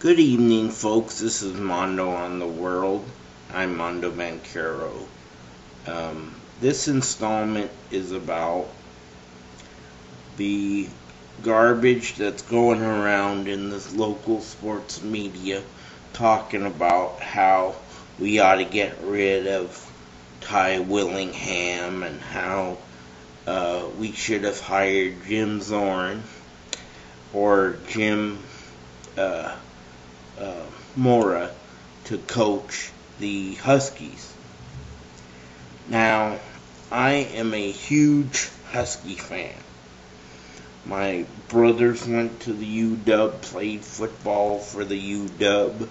Good evening, folks. This is Mondo on the World. I'm Mondo Bancaro. This installment is about the garbage that's going around in this local sports media talking about how we ought to get rid of Ty Willingham and how we should have hired Jim Zorn or Jim Mora to coach the Huskies. Now, I am a huge Husky fan. My brothers went to the UW, played football for the UW.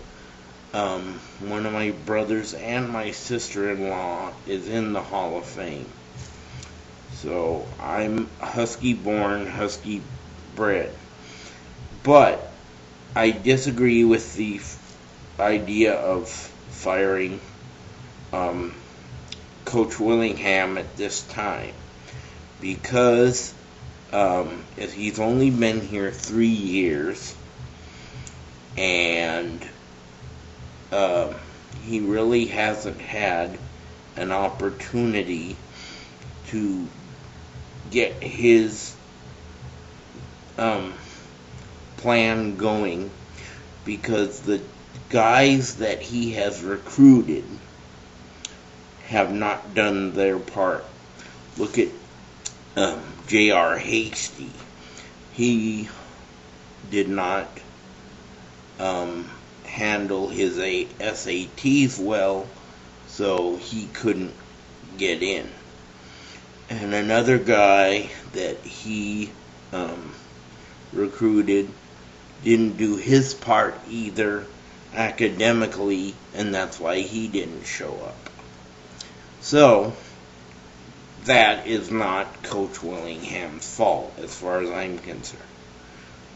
One of my brothers and my sister-in-law is in the Hall of Fame. So I'm Husky born, Husky bred. But I disagree with the idea of firing Coach Willingham at this time, because he's only been here 3 years, and he really hasn't had an opportunity to get his plan going, because the guys that he has recruited have not done their part. Look at J.R. Hasty. He did not handle his SATs well, so he couldn't get in. And another guy that he recruited didn't do his part either academically, and that's why he didn't show up. So that is not Coach Willingham's fault as far as I'm concerned.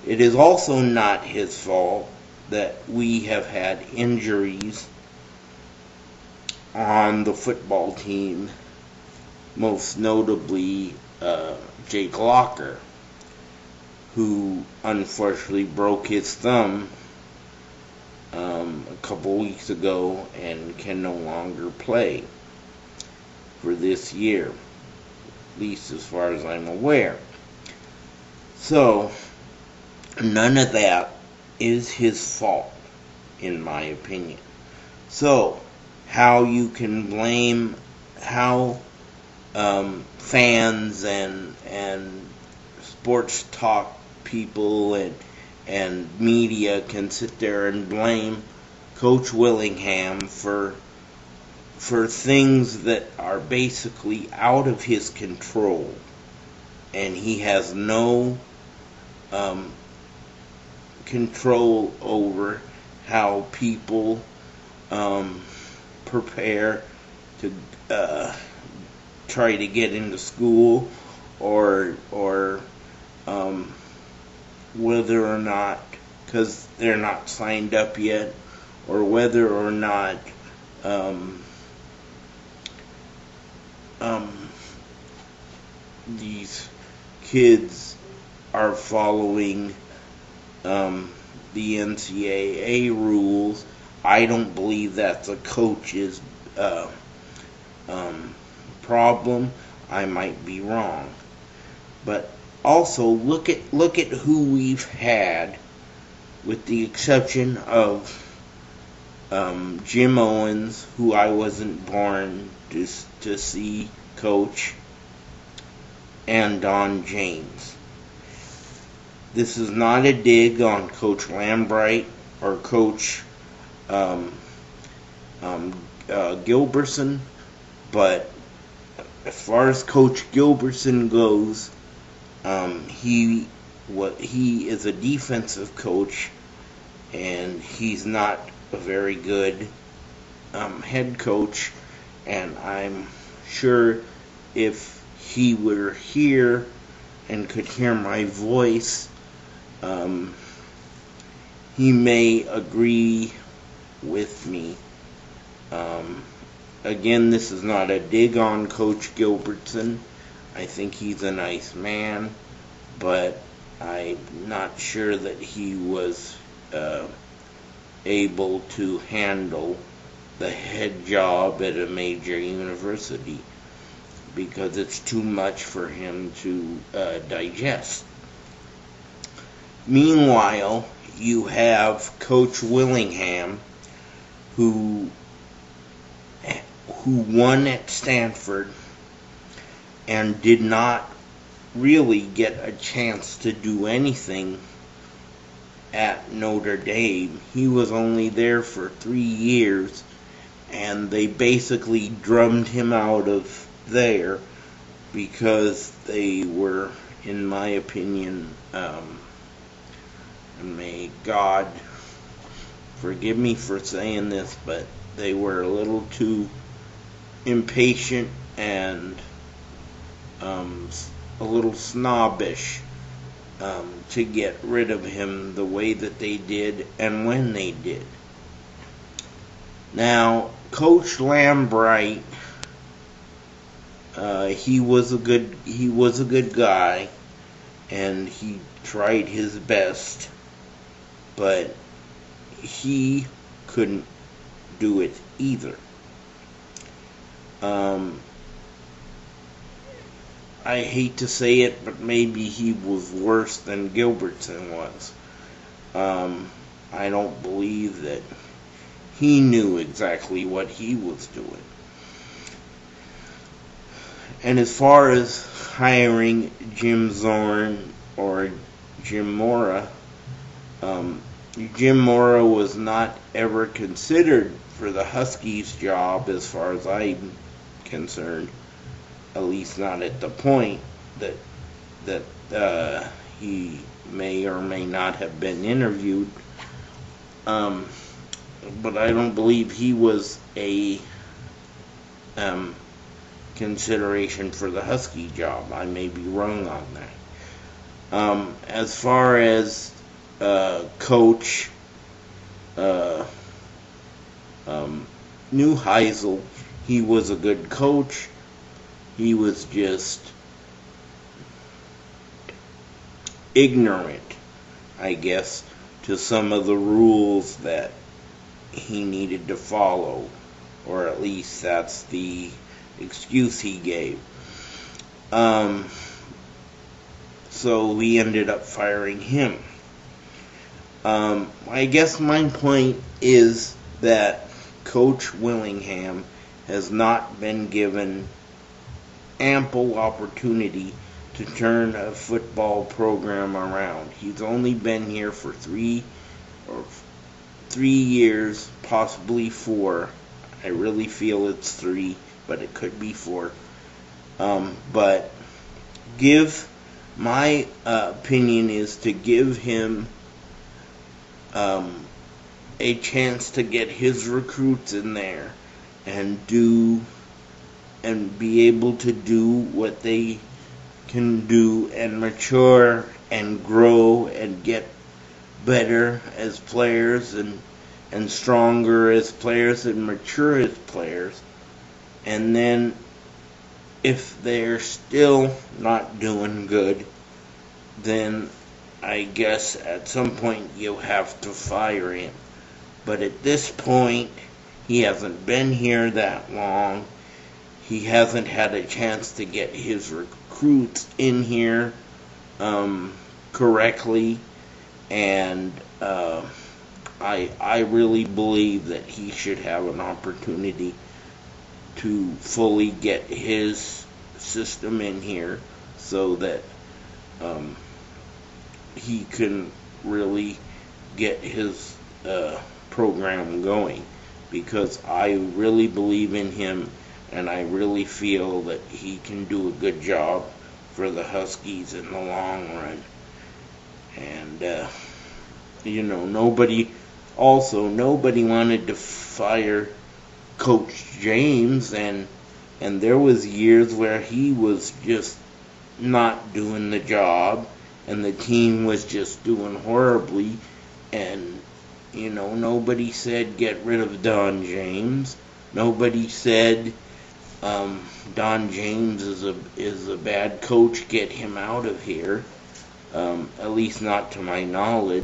It is also not his fault that we have had injuries on the football team, most notably Jake Locker, who unfortunately broke his thumb a couple weeks ago and can no longer play for this year, at least as far as I'm aware. So none of that is his fault, in my opinion. So how you can blame how fans and sports talk people and media can sit there and blame Coach Willingham for things that are basically out of his control, and he has no control over how people prepare to try to get into school, or whether or not, because they're not signed up yet, or whether or not these kids are following the NCAA rules. I don't believe that's a coach's problem. I might be wrong, but also look at who we've had, with the exception of Jim Owens, who I wasn't born to see coach, and Don James. This is not a dig on Coach Lambright or Coach Gilbertson, but as far as Coach Gilbertson goes, he is a defensive coach, and he's not a very good head coach. And I'm sure if he were here and could hear my voice, he may agree with me. Again, this is not a dig on Coach Gilbertson. I think he's a nice man, but I'm not sure that he was able to handle the head job at a major university because it's too much for him to digest. Meanwhile, you have Coach Willingham, who won at Stanford and did not really get a chance to do anything at Notre Dame. He was only there for 3 years, and they basically drummed him out of there because they were, in my opinion, may God forgive me for saying this, but they were a little too impatient and a little snobbish to get rid of him the way that they did and when they did. Now, Coach Lambright, he was a good guy, and he tried his best, but he couldn't do it either. I hate to say it, but maybe he was worse than Gilbertson was. I don't believe that he knew exactly what he was doing. And as far as hiring Jim Zorn or Jim Mora, Jim Mora was not ever considered for the Huskies job as far as I'm concerned, at least not at the point that he may or may not have been interviewed. But I don't believe he was a consideration for the Husky job. I may be wrong on that. As far as Coach Neuheisel, he was a good coach. He was just ignorant, I guess, to some of the rules that he needed to follow, or at least that's the excuse he gave. So we ended up firing him. I guess my point is that Coach Willingham has not been given ample opportunity to turn a football program around. He's only been here for 3 years, possibly 4. I really feel it's 3, but it could be 4. But my opinion is to give him a chance to get his recruits in there and be able to do what they can do and mature and grow and get better as players and stronger as players and mature as players. And then if they're still not doing good, then I guess at some point you'll have to fire him. But at this point, he hasn't been here that long. He hasn't had a chance to get his recruits in here correctly, and I really believe that he should have an opportunity to fully get his system in here so that he can really get his program going, because I really believe in him, and I really feel that he can do a good job for the Huskies in the long run. And nobody wanted to fire Coach James, and there was years where he was just not doing the job, and the team was just doing horribly, and nobody said get rid of Don James. Nobody said Don James is a bad coach, get him out of here. At least not to my knowledge.